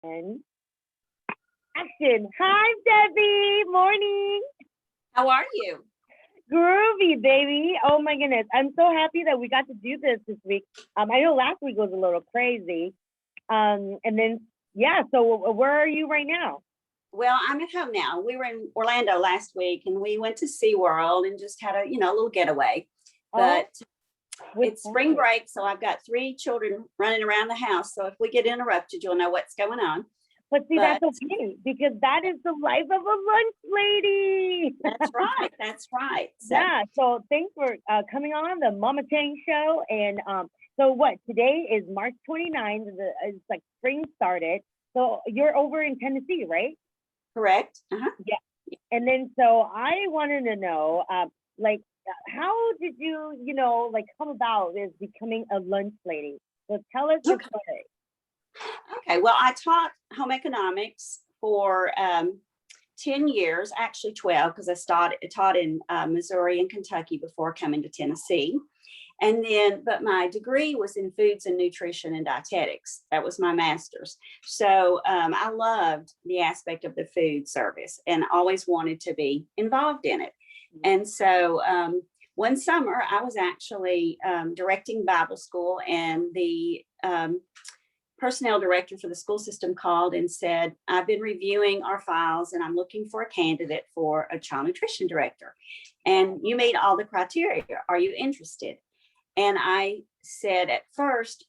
And action. Hi, Debbie. Morning. How are you? Groovy, baby. Oh my goodness. I'm so happy that we got to do this week. I know last week was a little crazy. And then yeah. So where are you right now? Well, I'm at home now. We were in Orlando last week and we went to SeaWorld and just had a little getaway. Oh, But with it's spring family. break, so I've got three children running around the house. So if we get interrupted, you'll know what's going on. But see, But that's okay because that is the life of a lunch lady. that's right. That's right. So Yeah. So thanks for coming on the Mama Chang show. And so what? Today is March 29th. It's like spring started. So you're over in Tennessee, right? correct. Uh-huh. Yeah. And then so I wanted to know, like, how did you, like, come about is becoming a lunch lady? So tell us your Okay. story. Okay. Well, I taught home economics for 10 years, actually 12, because taught in Missouri and Kentucky before coming to Tennessee. And then, but my degree was in foods and nutrition and dietetics. That was my master's. So I loved the aspect of the food service and always wanted to be involved in it. And so one summer, I was actually directing Bible school, and the personnel director for the school system called and said, I've been reviewing our files and I'm looking for a candidate for a child nutrition director. And you meet all the criteria. Are you interested? And I said at first,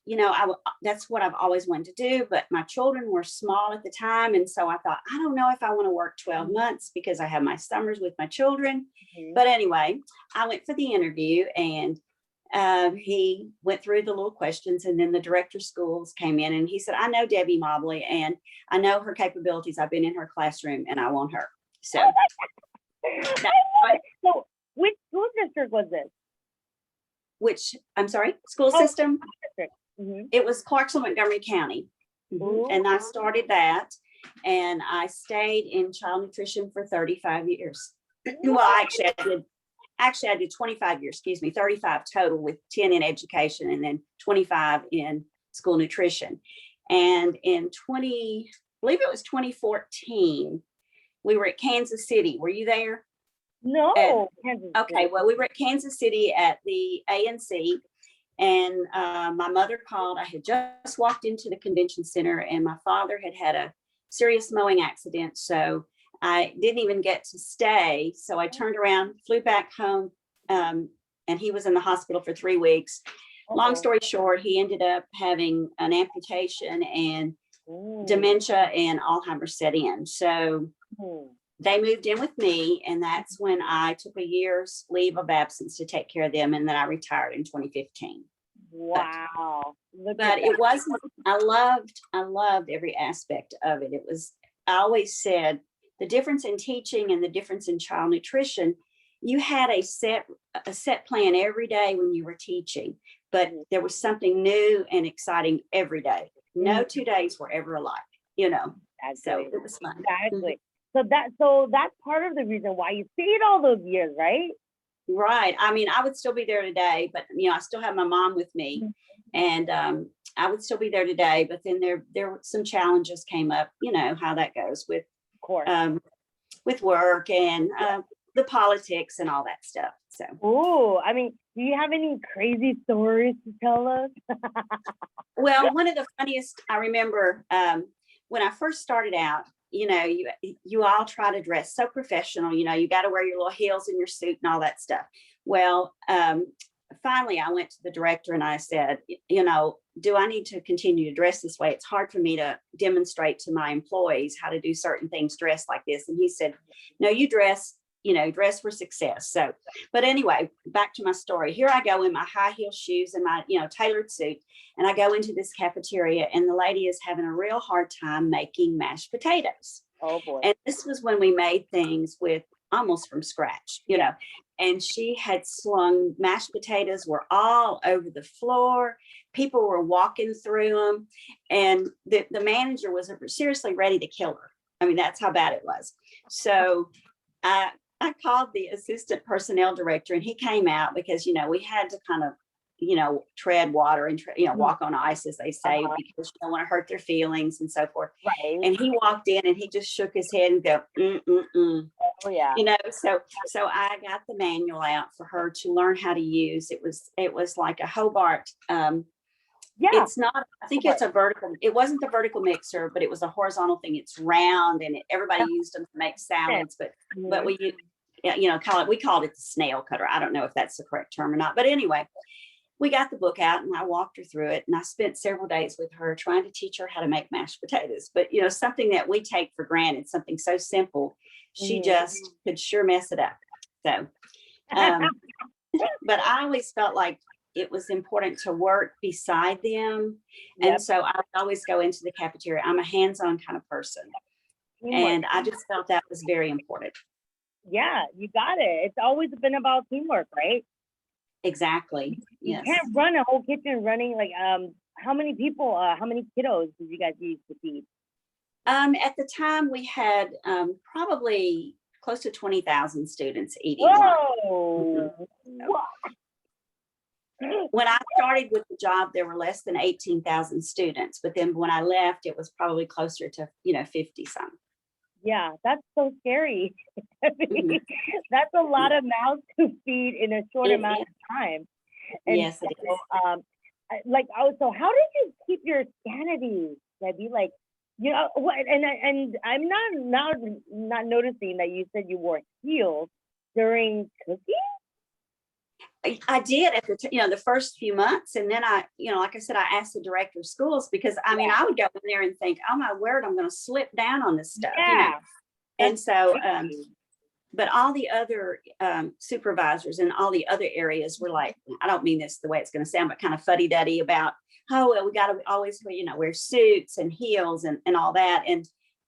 that's what I've always wanted to do, but my children were small at the time. And so I thought, I don't know if I want to work 12 months because I have my summers with my children. Mhm. But anyway, I went for the interview, and he went through the little questions, and then the director of schools came in and he said, I know Debbie Mobley and I know her capabilities. I've been in her classroom and I want her. So I that, love it. So which school district was this? which I'm sorry, school Oh, system. district. Mm-hmm. It was Clarksville, Montgomery County. And I started that, and I stayed in child nutrition for 35 years. Well, actually I did 25 years, excuse me, 35 total, with 10 in education and then 25 in school nutrition. And in I believe it was 2014, we were at Kansas City. Were you there? No, Kansas Okay, City. well, we were at Kansas City at the ANC, and my mother called. I had just walked into the convention center, and my father had a serious mowing accident. So I didn't even get to stay. So I turned around, flew back home, and he was in the hospital for 3 weeks. Long Uh-oh. story short, he ended up having an amputation, and Mm. dementia and Alzheimer's set in. So Mm. they moved in with me, and that's when I took a year's leave of absence to take care of them, and then I retired in 2015. But Wow. Look at but that. it wasn't, I loved every aspect of it. It was, I always said, the difference in teaching and the difference in child nutrition, you had a set plan every day when you were teaching, but there was something new and exciting every day. No 2 days were ever alike, so Exactly. it was fun. Exactly. So that's part of the reason why you stayed all those years, right? Right. I mean, I would still be there today, but I still have my mom with me, and I would still be there today. But then there were some challenges came up. You know how that goes Of course. with work and the politics and all that stuff. So, Oh, I mean, do you have any crazy stories to tell us? well, one of the funniest I remember, when I first started out. You all try to dress so professional. You got to wear your little heels and your suit and all that stuff. Well, finally, I went to the director and I said, do I need to continue to dress this way? It's hard for me to demonstrate to my employees how to do certain things dressed like this. And he said, no, you dress for success. So, but anyway, back to my story. Here I go in my high heel shoes and my, tailored suit. And I go into this cafeteria, and the lady is having a real hard time making mashed potatoes. Oh boy. And this was when we made things with almost from scratch, and she had slung mashed potatoes were all over the floor. People were walking through them, and the manager was seriously ready to kill her. I mean, that's how bad it was. So I called the assistant personnel director, and he came out because, we had to kind of tread water and, walk on ice, as they say, Uh-huh. because you don't want to hurt their feelings and so forth. Right. And he walked in and he just shook his head and go, Oh yeah. so I got the manual out for her to learn how to use. It was like a Hobart. Yeah. It's not, I think it's a vertical, it wasn't the vertical mixer, but it was a horizontal thing. It's round, and everybody used them to make salads, but we, we called it the snail cutter. I don't know if that's the correct term or not, but anyway, we got the book out and I walked her through it, and I spent several days with her trying to teach her how to make mashed potatoes. But, something that we take for granted, something so simple, she just could sure mess it up. So, but I always felt like it was important to work beside them. Yep. And so I would always go into the cafeteria. I'm a hands-on kind of person. Teamwork. And I just felt that was very important. Yeah, you got it. It's always been about teamwork, right? Exactly. You Yes. can't run a whole kitchen running like how many people, how many kiddos did you guys use to feed? At the time we had probably close to 20,000 students eating. Whoa. What? When I started with the job, there were less than 18,000 students, but then when I left, it was probably closer to 50 some. Yeah, that's so scary. That's a lot of mouths to feed in a short amount of time. And yes, it is. So how did you keep your sanity, Debbie? Like, what? And I'm not noticing that you said you wore heels during cooking. I did at the first few months, and then I like I said, I asked the director of schools, because I would go in there and think, oh my word, I'm going to slip down on this stuff. Yeah. And so but all the other supervisors in all the other areas were like, I don't mean this the way it's going to sound, but kind of fuddy-duddy about, oh well, we got to always wear suits and heels and all that.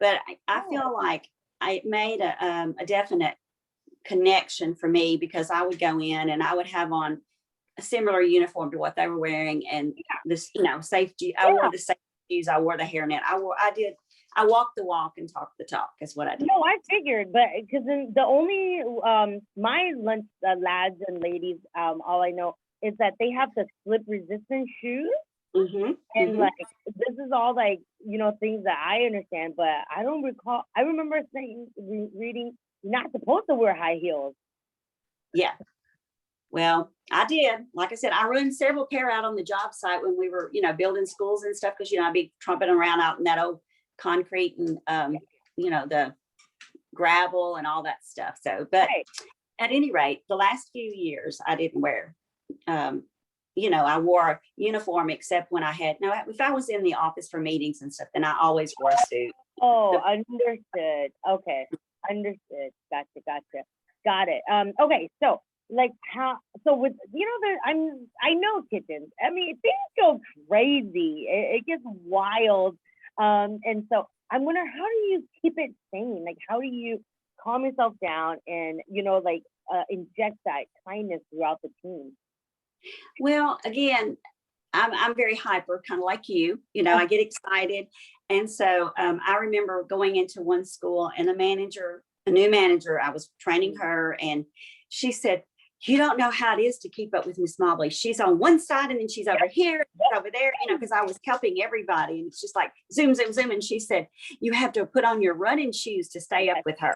But I feel like I made a definite connection for me, because I would go in and I would have on a similar uniform to what they were wearing, and this safety. I wore the safety shoes, I wore the hairnet, I walked the walk and talked the talk, is what I did. No, I figured, but because the only my lunch lads and ladies, all I know is that they have the slip resistant shoes. And like this is all like things that I understand, but I don't recall. I remember reading you're not supposed to wear high heels. Yeah. Well, I did. Like I said, I run several pair out on the job site when we were, building schools and stuff, because I'd be trumpeting around out in that old concrete and the gravel and all that stuff. So, but at any rate, the last few years I didn't wear. I wore a uniform, except when if I was in the office for meetings and stuff, then I always wore a suit. Oh, understood. Okay. Understood. Gotcha. Got it. Okay. So like so with, I know kitchens. I mean, things go crazy. It gets wild. And so I'm wondering, how do you keep it sane? Like, how do you calm yourself down and, inject that kindness throughout the team? Well, again, I'm very hyper, kind of like you. I get excited. And so I remember going into one school, and a new manager, I was training her, and she said, you don't know how it is to keep up with Miss Mobley. She's on one side and then she's over here, over there, because I was helping everybody. And it's just like zoom, zoom, zoom. And she said, you have to put on your running shoes to stay up with her,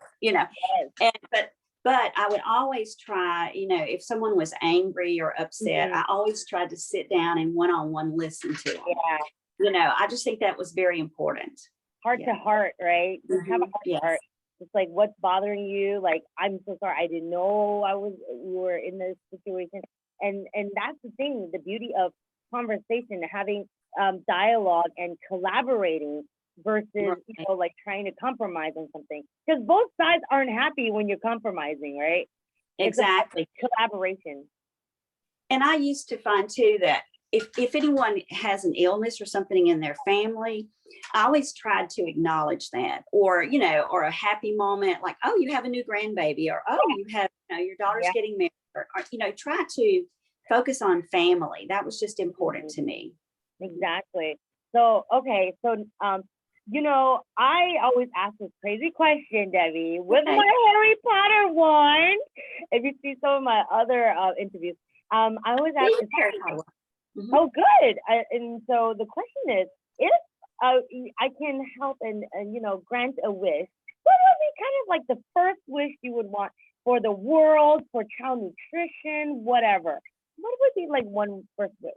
But I would always try, if someone was angry or upset, I always tried to sit down and one-on-one listen to them. Yeah. I just think that was very important. Heart to heart, right? Have a heart to heart. It's like, what's bothering you? Like, I'm so sorry. I didn't know we were in this situation. And that's the thing, the beauty of conversation, having dialogue and collaborating versus, like trying to compromise on something. Because both sides aren't happy when you're compromising, right? Exactly. It's collaboration. And I used to find too that if anyone has an illness or something in their family, I always tried to acknowledge that, or a happy moment, like, oh, you have a new grandbaby, or oh, you have, your daughter's getting married, or try to focus on family. That was just important to me. Exactly. So, okay. So, I always ask this crazy question, Debbie, with my Harry Potter wand. If you see some of my other interviews, I always ask this, Mhm. Oh, good. And so the question is, if I can help and grant a wish, what would be kind of like the first wish you would want for the world, for child nutrition, whatever? What would be like one first wish?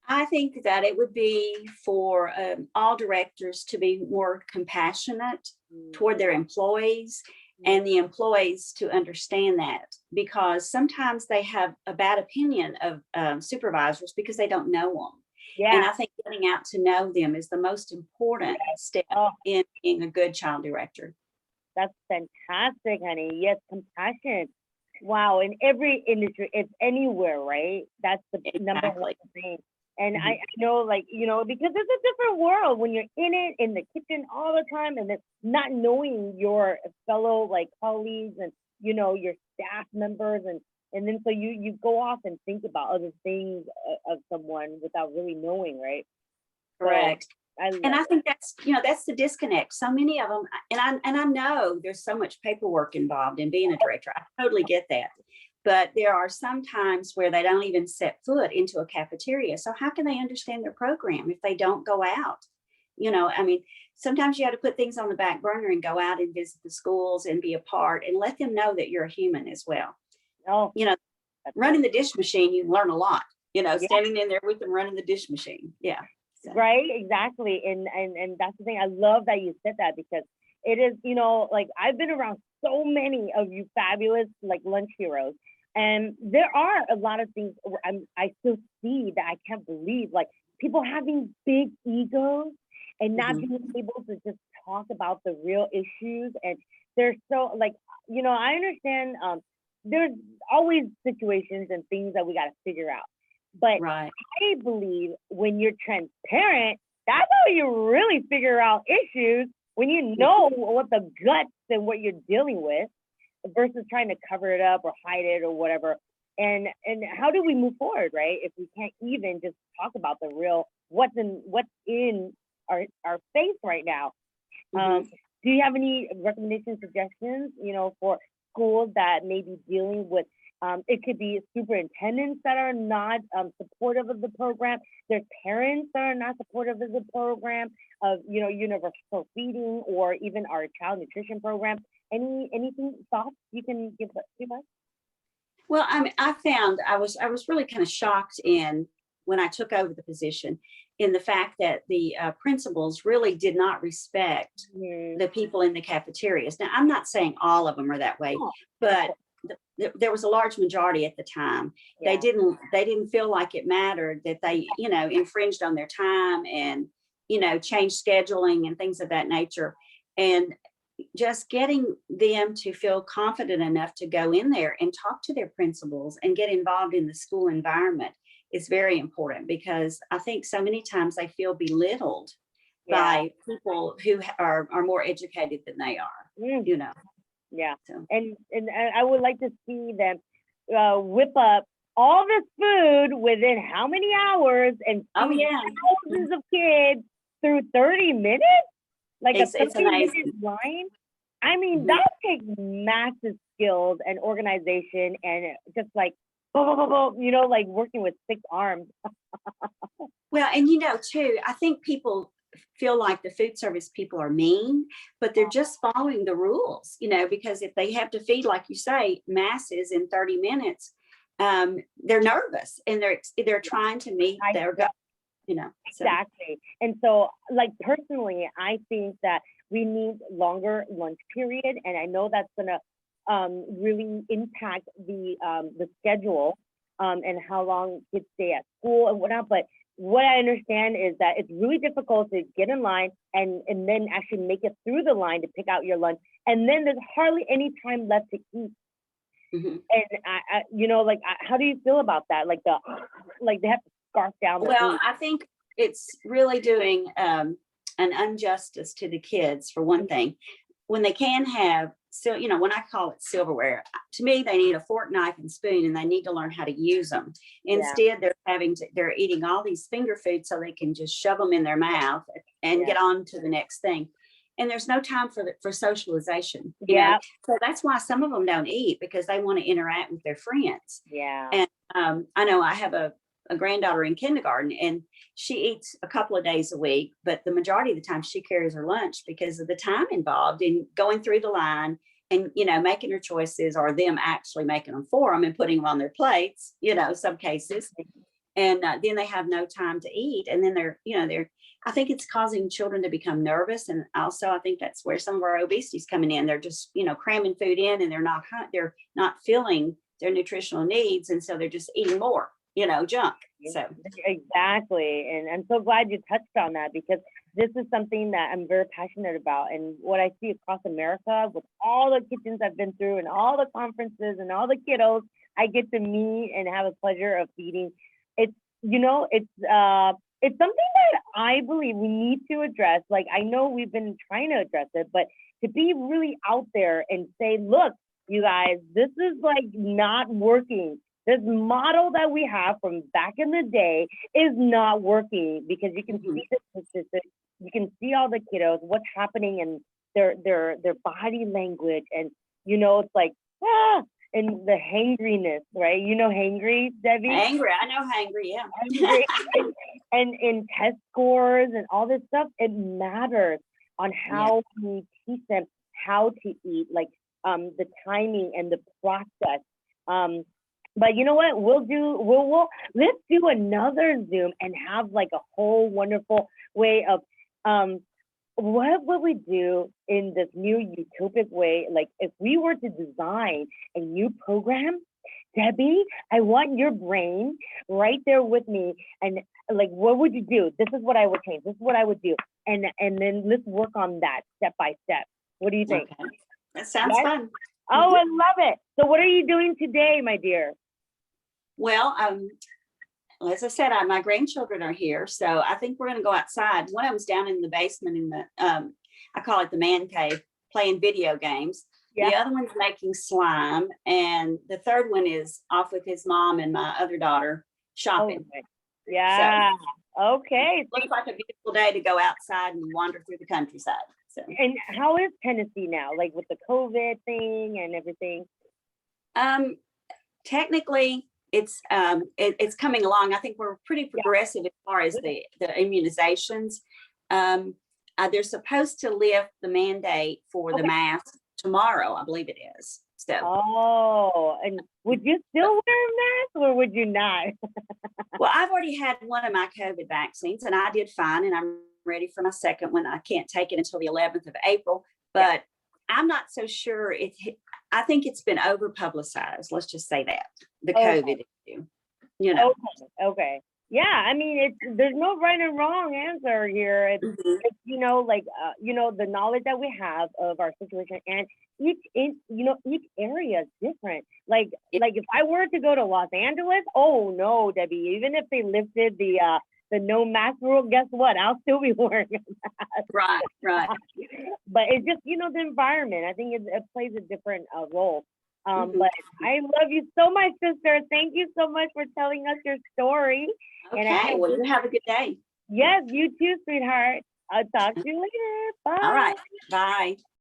I think that it would be for all directors to be more compassionate toward their employees, and the employees to understand that, because sometimes they have a bad opinion of supervisors because they don't know them. And Yeah. I think getting out to know them is the most important step Oh, in being a good child director. that's fantastic, honey. Yes, compassion. Wow, in every industry, it's anywhere, right? That's the number one Exactly. thing. And I Mhm. know, like, because it's a different world when you're in it, in the kitchen all the time, and then not knowing your fellow, like, colleagues and, your staff members. And then so you go off and think about other things of someone without really knowing, right? So Correct. I And love I it. think that's the disconnect. So many of them, and I know there's so much paperwork involved in being a director. I totally get that. But there are some times where they don't even set foot into a cafeteria. So how can they understand their program if they don't go out? I mean, sometimes you have to put things on the back burner and go out and visit the schools and be a part and let them know that you're a human as well. Oh, You know, that's so running the dish machine, you learn a lot, yeah. standing in there with them running the dish machine. Yeah. So. Right, exactly. And that's the thing. I love that you said that because it is, like I've been around so many of you fabulous like lunch heroes. And there are a lot of things where I still see that I can't believe, like people having big egos and not Mhm. being able to just talk about the real issues. And they're so like, I understand there's always situations and things that we got to figure out. But Right. I believe when you're transparent, that's how you really figure out issues, when you know what the guts and what you're dealing with versus trying to cover it up or hide it or whatever. And how do we move forward, right? If we can't even just talk about the real what's in our face right now. Um, Mhm. do you have any recommendations, suggestions, for schools that may be dealing with, it could be superintendents that are not supportive of the program, there's parents that are not supportive of the program, of, universal feeding or even our child nutrition program. Anything thoughts you can give us? Well, I found I was really kind of shocked in when I took over the position in the fact that the principals really did not respect Mm, the people in the cafeterias. Now, I'm not saying all of them are that way, oh, of but course, there was a large majority at the time. They yeah, didn't feel like it mattered that they infringed on their time and changed scheduling and things of that nature. And just getting them to feel confident enough to go in there and talk to their principals and get involved in the school environment is very important, because I think so many times they feel belittled yeah. by people who are more educated than they are, Mm. you know. Yeah, So, and I would like to see them whip up all this food within how many hours and oh feed yeah, thousands of kids through 30 minutes, like a it's 30-minute amazing. line. I mean, Mhm. that takes massive skills and organization and just like, boom, boom, boom, boom, like working with 6 arms. Well, and too, I think people feel like the food service people are mean, but they're just following the rules, because if they have to feed, like you say, masses in 30 minutes, they're nervous and they're trying to meet I their goal, so. Exactly. And so, like, personally, I think that we need longer lunch period, and I know that's gonna really impact the schedule and how long kids stay at school and whatnot. But what I understand is that it's really difficult to get in line and then actually make it through the line to pick out your lunch, and then there's hardly any time left to eat. Mhm. And like, how do you feel about that? Like like they have to scarf down the Well, food. I think it's really doing an injustice to the kids, for one thing, when they can have, so when I call it silverware, to me they need a fork, knife, and spoon, and they need to learn how to use them. Yeah, Instead, they're eating all these finger foods so they can just shove them in their mouth and yeah. get on to the next thing. and there's no time for socialization, Yeah. So that's why some of them don't eat, because they want to interact with their friends. Yeah. And I know I have a granddaughter in kindergarten, and she eats a couple of days a week, but the majority of the time she carries her lunch because of the time involved in going through the line and, making her choices, or them actually making them for them and putting them on their plates, some cases. And then they have no time to eat. And then I think it's causing children to become nervous. And also I think that's where some of our obesity is coming in. They're just, cramming food in, and they're not filling their nutritional needs. And so they're just eating more, junk. So exactly. And I'm so glad you touched on that, because this is something that I'm very passionate about. And what I see across America with all the kitchens I've been through and all the conferences and all the kiddos I get to meet and have a pleasure of feeding, it's, it's something that I believe we need to address. Like, I know we've been trying to address it, but to be really out there and say, look, you guys, this is like not working. This model that we have from back in the day is not working, because you can see the statistics, you can see all the kiddos, what's happening in their body language, and it's like and the hangriness, right? Hangry, Debbie? Angry, I know hangry, yeah. Hangry. And in test scores and all this stuff, it matters on how we teach them how to eat, like the timing and the process. But you know what? Let's do another Zoom and have like a whole wonderful way of what would we do in this new utopic way? Like, if we were to design a new program, Debbie, I want your brain right there with me. And like, what would you do? This is what I would change. This is what I would do. And then let's work on that step by step. What do you think? Okay. That sounds fun. Oh, I love it. So what are you doing today, my dear? Well, as I said, my grandchildren are here, so I think we're going to go outside. One of them's down in the basement in the, I call it the man cave, playing video games. Yeah. The other one's making slime, and the third one is off with his mom and my other daughter shopping. Okay. Yeah. So, okay. It looks like a beautiful day to go outside and wander through the countryside. So. And how is Tennessee now, like with the COVID thing and everything? Technically, it's coming along. I think we're pretty progressive as far as the immunizations. They're supposed to lift the mandate for the mask tomorrow, I believe it is. So. Oh, and would you still wear a mask, or would you not? Well, I've already had one of my COVID vaccines, and I did fine, and I'm ready for my second one. I can't take it until the 11th of April, but I'm not so sure. I think it's been over publicized. Let's just say that the COVID issue, Okay. Yeah. I mean, there's no right and wrong answer here. It's the knowledge that we have of our situation, and each area is different. Like if I were to go to Los Angeles, oh no, Debbie, even if they lifted the no mask rule, guess what? I'll still be wearing a mask. Right. But it's just, the environment. I think it plays a different role. But I love you so much, sister. Thank you so much for telling us your story. Okay, well, you have a good day. Yes, you too, sweetheart. I'll talk to you later. Bye. All right. Bye.